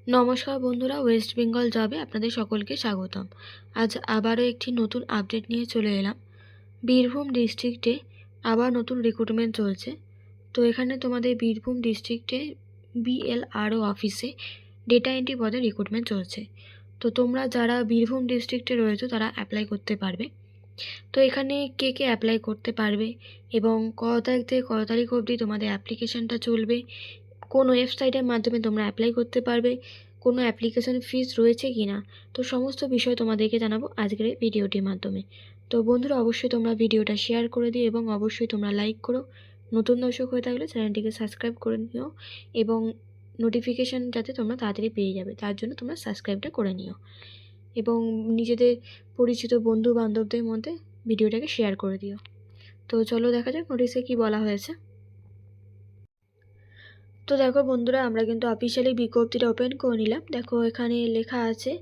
নমস্কার বন্ধুরা, ওয়েস্ট বেঙ্গল জবে আপনাদের সকলকে স্বাগতম। আজ আবারও একটি নতুন আপডেট নিয়ে চলে এলাম। বীরভূম ডিস্ট্রিক্টে আবার নতুন রিক্রুটমেন্ট চলছে। তো এখানে তোমাদের বীরভূম ডিস্ট্রিক্টে বিএলআরও অফিসে ডেটা এন্ট্রি পদে রিক্রুটমেন্ট চলছে। তো তোমরা যারা বীরভূম ডিস্ট্রিক্টে রয়েছো তারা অ্যাপ্লাই করতে পারবে। তো এখানে কে কে অ্যাপ্লাই করতে পারবে এবং কত তারিখ থেকে কত তারিখ অবধি তোমাদের অ্যাপ্লিকেশানটা চলবে, কোন ওয়েবসাইটের মাধ্যমে তোমরা অ্যাপ্লাই করতে পারবে, কোনো অ্যাপ্লিকেশন ফিস রয়েছে কি না, তো সমস্ত বিষয় তোমাদেরকে জানাবো আজকের এই ভিডিওটির মাধ্যমে। তো বন্ধুরা, অবশ্যই তোমরা ভিডিওটা শেয়ার করে দিও এবং অবশ্যই তোমরা লাইক করো। নতুন দর্শক হয়ে থাকলে চ্যানেলটিকে সাবস্ক্রাইব করে নিও এবং নোটিফিকেশান যাতে তোমরা তাড়াতাড়ি পেয়ে যাবে তার জন্য তোমরা সাবস্ক্রাইবটা করে নিও এবং নিজেদের পরিচিত বন্ধু বান্ধবদের মধ্যে ভিডিওটাকে শেয়ার করে দিও। তো চলো দেখা যাক নোটিশে কি বলা হয়েছে। তো দেখো বন্ধুরা, আমরা কিন্তু অফিসিয়ালি বিজ্ঞপ্তিটা ওপেন করে নিলাম। দেখো এখানে লেখা আছে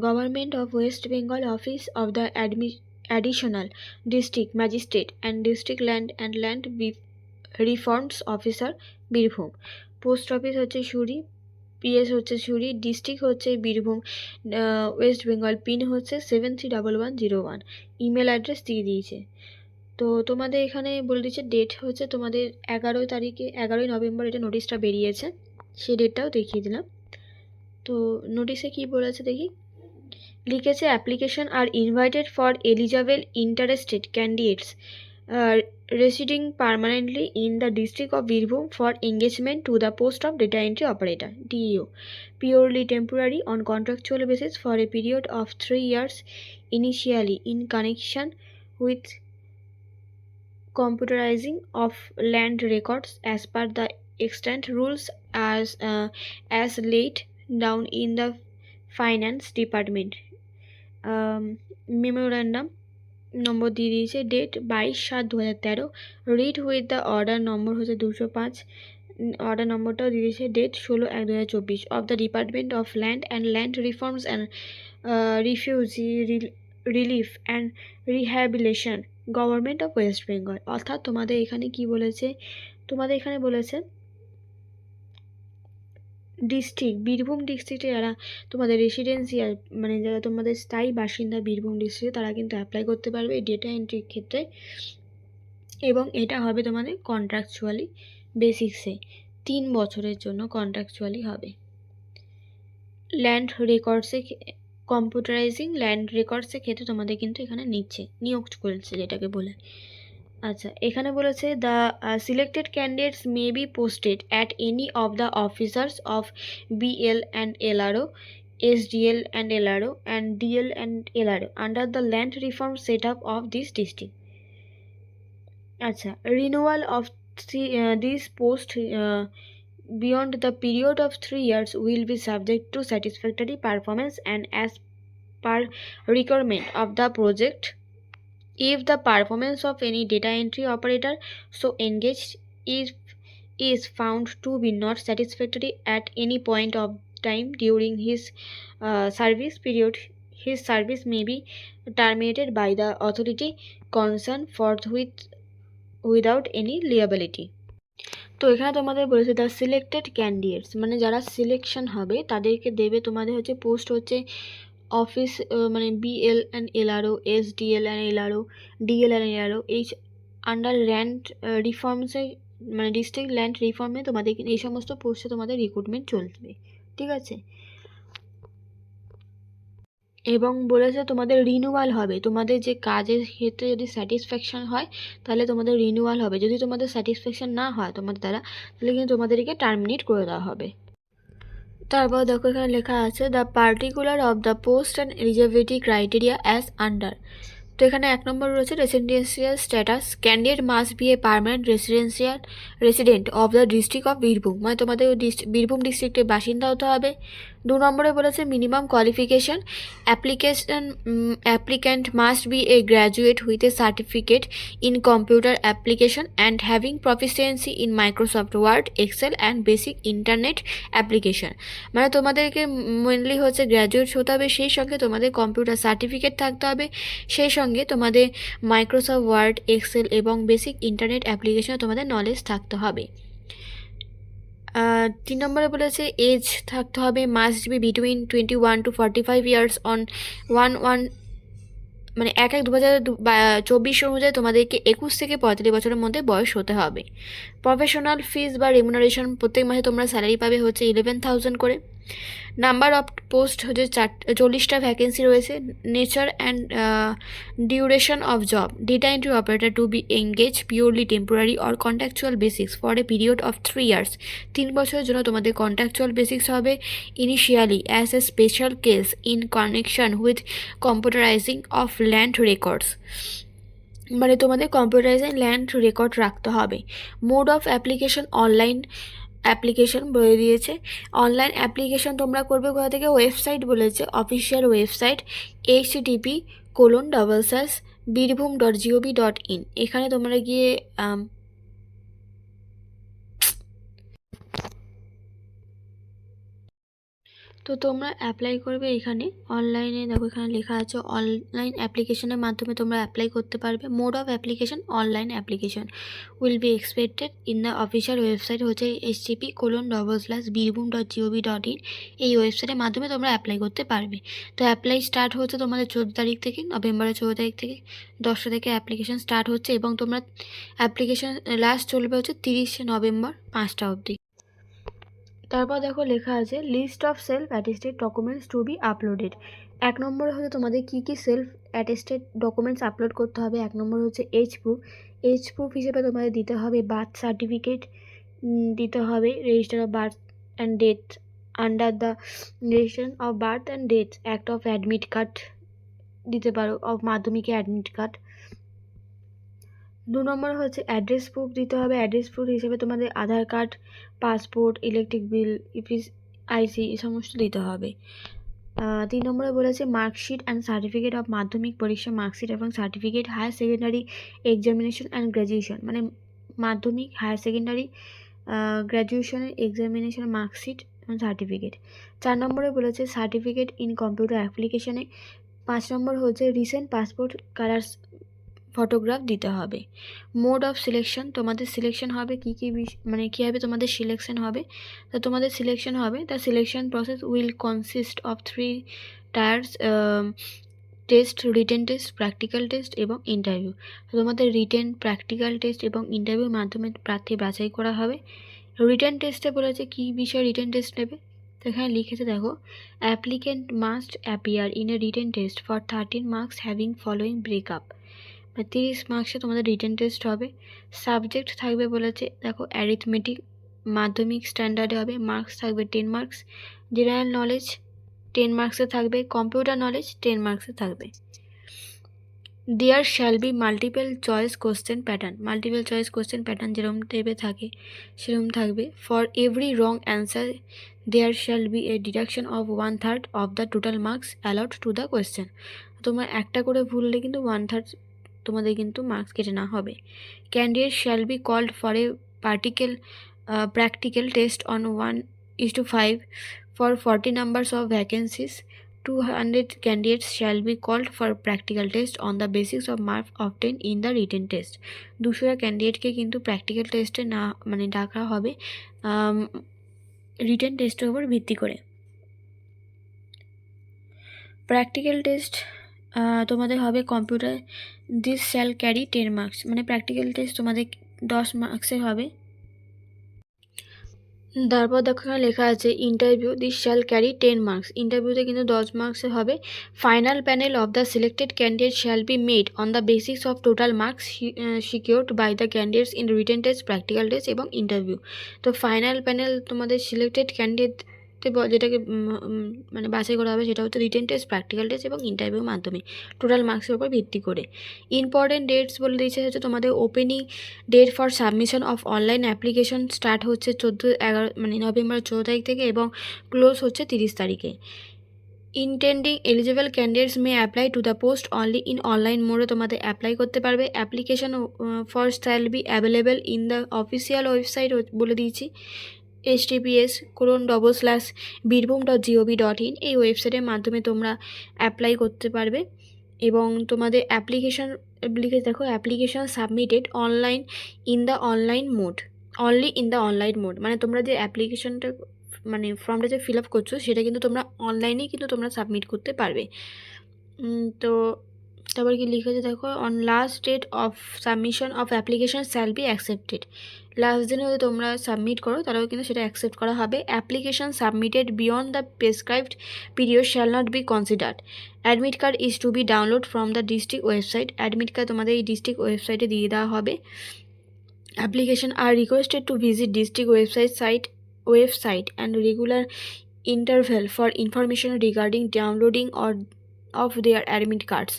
government of West Bengal office of the additional district magistrate and district land reforms officer Birbhum. Post office হচ্ছে সুরি, পিএস হচ্ছে সুরি, ডিস্ট্রিক্ট হচ্ছে বীরভূম ওয়েস্ট বেঙ্গল, পিন হচ্ছে 731101, ইমেল অ্যাড্রেস দিয়ে দিয়েছে। তো তোমাদের এখানে বলে দিচ্ছে ডেট হচ্ছে তোমাদের 11 নভেম্বর এটা নোটিশটা বেরিয়েছে, সেই ডেটটাও দেখিয়ে দিলাম। তো নোটিশে কি বলেছে দেখি। লিখেছে application are invited for eligible interested candidates residing permanently in the district of Birbhum for engagement to the post of data entry operator DEO, purely temporary on contractual basis for a period of 3 years, initially in connection with computerizing of land records as per the extant rules as laid down in the finance department memorandum number দিয়ে দিয়েছে, date 22/7/2013, read with the order number হচ্ছে 205, order নম্বরটাও দিয়ে দিয়েছে, date 16/1/2024 of the department of land and land reforms and refugee relief and rehabilitation government of West Bengal. অর্থাৎ তোমাদের এখানে কি বলেছে, তোমাদের এখানে বলেছে ডিস্ট্রিক্ট বীরভূম ডিস্ট্রিক্টে যারা তোমাদের রেসিডেন্সিয়াল মানে যারা তোমাদের স্থায়ী বাসিন্দা বীরভূম ডিস্ট্রিক্টে তারা কিন্তু অ্যাপ্লাই করতে পারবে এই ডেটা এন্ট্রির ক্ষেত্রে, এবং এটা হবে তোমাদের কন্ট্রাকচুয়ালি বেসিক্সে 3 বছরের জন্য কন্ট্রাকচুয়ালি হবে। ল্যান্ড রেকর্ডসে কম্পিউটারাইজিং ল্যান্ড রেকর্ডসের ক্ষেত্রে তোমাদের কিন্তু এখানে নিয়োগ করেছে যেটাকে বলে। আচ্ছা, এখানে বলেছে the selected candidates may be posted at any of the officers of BL and LRO, SDL and LRO and DL and LRO under the land reform setup of this district. আচ্ছা, renewal of this post beyond the period of 3 years will be subject to satisfactory performance and as per requirement of the project. If the performance of any data entry operator so engaged is found to be not satisfactory at any point of time during his service period, his service may be terminated by the authority concerned forthwith without any liability. তো এখানে তোমাদের বলেছে the selected candidates মানে যারা selection হবে তাদেরকে দেবে তোমাদের হচ্ছে পোস্ট হচ্ছে অফিস মানে BL and LRO, SDL and LRO, DL and LRO এই আন্ডার ল্যান্ড রিফর্মসে মানে ডিস্ট্রিক্ট ল্যান্ড রিফর্মে তোমাদের এই সমস্ত পোস্টে তোমাদের রিক্রুটমেন্ট চলবে, ঠিক আছে। এবং বলেছে তোমাদের রিনিউয়াল হবে, তোমাদের যে কাজের ক্ষেত্রে যদি স্যাটিসফ্যাকশান হয় তাহলে তোমাদের রিনিউয়াল হবে, যদি তোমাদের স্যাটিসফ্যাকশান না হয় তোমাদের দ্বারা তাহলে কিন্তু তোমাদেরকে টার্মিনেট করে দেওয়া হবে। তারপর দেখো এখানে লেখা আছে the particular of the post and eligibility criteria as under. তো এখানে 1 নম্বর রয়েছে residential status, candidate must be a permanent resident of the district of Birbhum, মানে তোমাদের বীরভূম ডিস্ট্রিক্টের বাসিন্দা হতে হবে। 2 নম্বরে বলেছে minimum qualification, applicant must be a graduate with a certificate in computer application and having proficiency in Microsoft Word, Excel and basic internet application, মানে তোমাদেরকে মেনলি হচ্ছে গ্র্যাজুয়েট হতে হবে, সেই সঙ্গে তোমাদের কম্পিউটার সার্টিফিকেট থাকতে হবে, সেই সঙ্গে তোমাদের মাইক্রোসফট ওয়ার্ড, এক্সেল এবং বেসিক ইন্টারনেট অ্যাপ্লিকেশনে তোমাদের নলেজ থাকতে হবে। 3 নম্বরে বলেছে এজ থাকতে হবে must be between 21 to 45 years on 1 মানে 1/1/2024 অনুযায়ী তোমাদেরকে 21 থেকে 35 বছরের মধ্যে বয়স হতে হবে। প্রফেশনাল ফিস বা রেমুনারেশন প্রত্যেক মাসে তোমরা স্যালারি পাবে হচ্ছে 11,000 করে। নাম্বার অফ পোস্ট হচ্ছে 40টা ভ্যাকেন্সি রয়েছে। Nature and duration of job, data entry operator to be engage purely temporary or contractual basics for a period of 3 years. 3 বছরের জন্য তোমাদের কন্ট্রাকচুয়াল বেসিক্স হবে। Initially as a special case in connection with computerising of land records, মানে তোমাদের computerising land record রাখতে হবে। Mode of application online application বলে দিয়েছে। অনলাইন অ্যাপ্লিকেশন তোমরা করবে কোথা থেকে, ওয়েবসাইট বলেছে, অফিসিয়াল ওয়েবসাইট http://birbhum.gov.in। এখানে তোমরা গিয়ে তো তোমরা অ্যাপ্লাই করবে এখানে অনলাইনে। দেখো এখানে লেখা আছে অনলাইন অ্যাপ্লিকেশনের মাধ্যমে তোমরা অ্যাপ্লাই করতে পারবে। Mode of application online application will be expected in the official website হচ্ছে http://birbhum.gov.in। এই ওয়েবসাইটের মাধ্যমে তোমরা অ্যাপ্লাই করতে পারবে। তো অ্যাপ্লাই স্টার্ট হচ্ছে তোমাদের 14 তারিখ থেকে, নভেম্বরের 14 তারিখ থেকে 10টা থেকে অ্যাপ্লিকেশন স্টার্ট হচ্ছে এবং তোমরা অ্যাপ্লিকেশন লাস্ট চলবে হচ্ছে 30 নভেম্বর 5টা অবধি। তারপর দেখো লেখা আছে list of self attested documents to be uploaded. 1 নম্বরে হচ্ছে তোমাদের কী কী সেলফ অ্যাটেস্টেড ডকুমেন্টস আপলোড করতে হবে। 1 নম্বর হচ্ছে এজ প্রুফ। এজ প্রুফ হিসেবে তোমাদের দিতে হবে বার্থ সার্টিফিকেট, দিতে হবে register of birth and death under the registration of birth and death act of admit card দিতে পারো, অফ মাধ্যমিকে অ্যাডমিট কার্ড। 2 নম্বর হচ্ছে অ্যাড্রেস প্রুফ দিতে হবে। অ্যাড্রেস প্রুফ হিসেবে তোমাদের আধার কার্ড, পাসপোর্ট, ইলেকট্রিক বিল, ইপিস, আইসি এই সমস্ত দিতে হবে। 3 নম্বরে বলেছে মার্কশিট অ্যান্ড সার্টিফিকেট অফ মাধ্যমিক পরীক্ষা মার্কশিট এবং certificate higher secondary examination and graduation, মানে মাধ্যমিক, হায়ার সেকেন্ডারি, গ্র্যাজুয়েশনের এক্সামিনেশন মার্কশিট এবং সার্টিফিকেট। 4 নম্বরে বলেছে সার্টিফিকেট ইন কম্পিউটার অ্যাপ্লিকেশনে। 5 নম্বর হচ্ছে রিসেন্ট পাসপোর্ট কালার ফটোগ্রাফ দিতে হবে। মোড অফ সিলেকশন, তোমাদের সিলেকশন হবে কী কী মানে কীভাবে তোমাদের সিলেকশন হবে। তো তোমাদের সিলেকশন হবে, the selection process will consist of 3 tyres test, written test, practical test এবং ইন্টারভিউ। তো তোমাদের রিটেন, প্র্যাকটিক্যাল টেস্ট এবং ইন্টারভিউর মাধ্যমে প্রার্থী বাছাই করা হবে। রিটেন টেস্টে বলেছে কী বিষয়ে রিটেন টেস্ট নেবে, তো এখানে লিখেছে দেখো applicant must appear in a written test for 13 marks having following breakup. 30 মার্কসে তোমাদের রিটেন টেস্ট হবে। সাবজেক্ট থাকবে বলেছে দেখো অ্যারিথমেটিক, মাধ্যমিক স্ট্যান্ডার্ডে হবে, মার্কস থাকবে 10 মার্কস। জেনারেল নলেজ 10 মার্কসে থাকবে, কম্পিউটার নলেজ 10 মার্কসে থাকবে। There shall be multiple choice question pattern, multiple choice question pattern যেরকম টাইপে থাকে সেরকম থাকবে। For every wrong answer there shall be a deduction of 1/3 of the total marks allowed to the question. তোমার একটা করে ভুললে কিন্তু 1/3 তোমাদের কিন্তু মার্কস কেটে না হবে। Candidate shall be called for a practical test on 1:5 for 40 numbers of vacancies. 200 candidates shall be called for practical test on the basis of marks obtained in the written test. 200 ক্যান্ডিডেটকে কিন্তু practical টেস্টে না মানে ডাকা হবে written টেস্টের উপর ভিত্তি করে। প্র্যাকটিক্যাল টেস্ট তোমাদের হবে computer, this shall carry 10 marks, মানে প্র্যাকটিক্যাল টেস্ট তোমাদের 10 মার্কসের হবে। তারপর দেখো লেখা আছে interview, this shall carry 10 marks, ইন্টারভিউতে কিন্তু 10 মার্কসের হবে। Final panel of the selected candidate shall be made on the basis of total marks secured by the candidates in written test, practical test এবং ইন্টারভিউ। তো ফাইনাল প্যানেল তোমাদের selected candidate যেটাকে মানে বাছাই করা হবে সেটা হচ্ছে রিটেন টেস্ট, প্র্যাকটিক্যাল টেস্ট এবং ইন্টারভিউর মাধ্যমে টোটাল মার্কসের উপর ভিত্তি করে। ইম্পর্টেন্ট ডেটস বলে দিয়েছে হচ্ছে তোমাদের opening date for submission of online application start হচ্ছে 14 মানে নভেম্বর 14 তারিখ থেকে এবং ক্লোজ হচ্ছে 30 তারিখে। Intending eligible candidates may apply to the post only in online মোডে তোমাদের অ্যাপ্লাই করতে পারবে। Application for shall be available in the official website বলে দিয়েছি https://birbhum.gov.in। এই ওয়েবসাইটের মাধ্যমে তোমরা অ্যাপ্লাই করতে পারবে এবং তোমাদের অ্যাপ্লিকেশন লিখে দেখো application submitted online in the online mode. Only in the online mode, মানে তোমরা যে অ্যাপ্লিকেশনটা মানে ফর্মটা যে ফিল আপ করছো সেটা কিন্তু তোমরা অনলাইনেই কিন্তু তোমরা সাবমিট করতে পারবে। তো তারপর কি লিখেছে দেখো, on last date of submission of application shall be accepted. Last দিনে যদি তোমরা সাবমিট করো তাহলেও কিন্তু সেটা অ্যাকসেপ্ট করা হবে। Application submitted beyond the prescribed period shall not be considered. Admit card is to be download from the district website. Admit card তোমাদের এই ডিস্ট্রিক্ট ওয়েবসাইটে দিয়ে দেওয়া হবে। Application are requested to visit district website and regular interval for information regarding downloading or of their admit cards.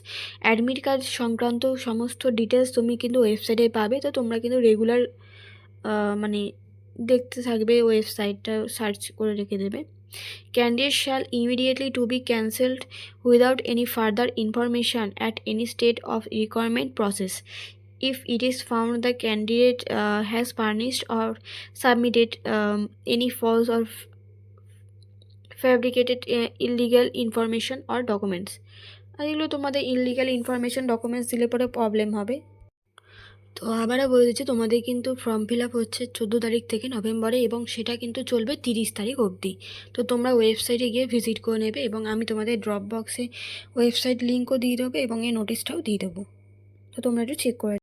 Admit card সংক্রান্ত সমস্ত details তুমি কিন্তু ওয়েবসাইটে পাবে। তো তোমরা কিন্তু রেগুলার মানে দেখতে থাকবে, ওয়েবসাইটটা সার্চ করে রেখে দেবে। Candidate shall immediately two B cancelled without any further information at any state of requirement process if it is found the candidate has furnished or submitted any false or fabricated illegal information or documents। আর এগুলো তোমাদের illegal information documents দিলে পরে problem হবে। তো আবারও বলে দিচ্ছি, তোমাদের কিন্তু ফর্ম ফিল আপ হচ্ছে 14 তারিখ থেকে নভেম্বরে, এবং সেটা কিন্তু চলবে 30 তারিখ অবধি। তো তোমরা ওয়েবসাইটে গিয়ে ভিজিট করে নেবে, এবং আমি তোমাদের ড্রপ বক্সে ওয়েবসাইট লিঙ্কও দিয়ে দেবো এবং এই নোটিশটাও দিয়ে দেবো। তো তোমরা একটু চেক করে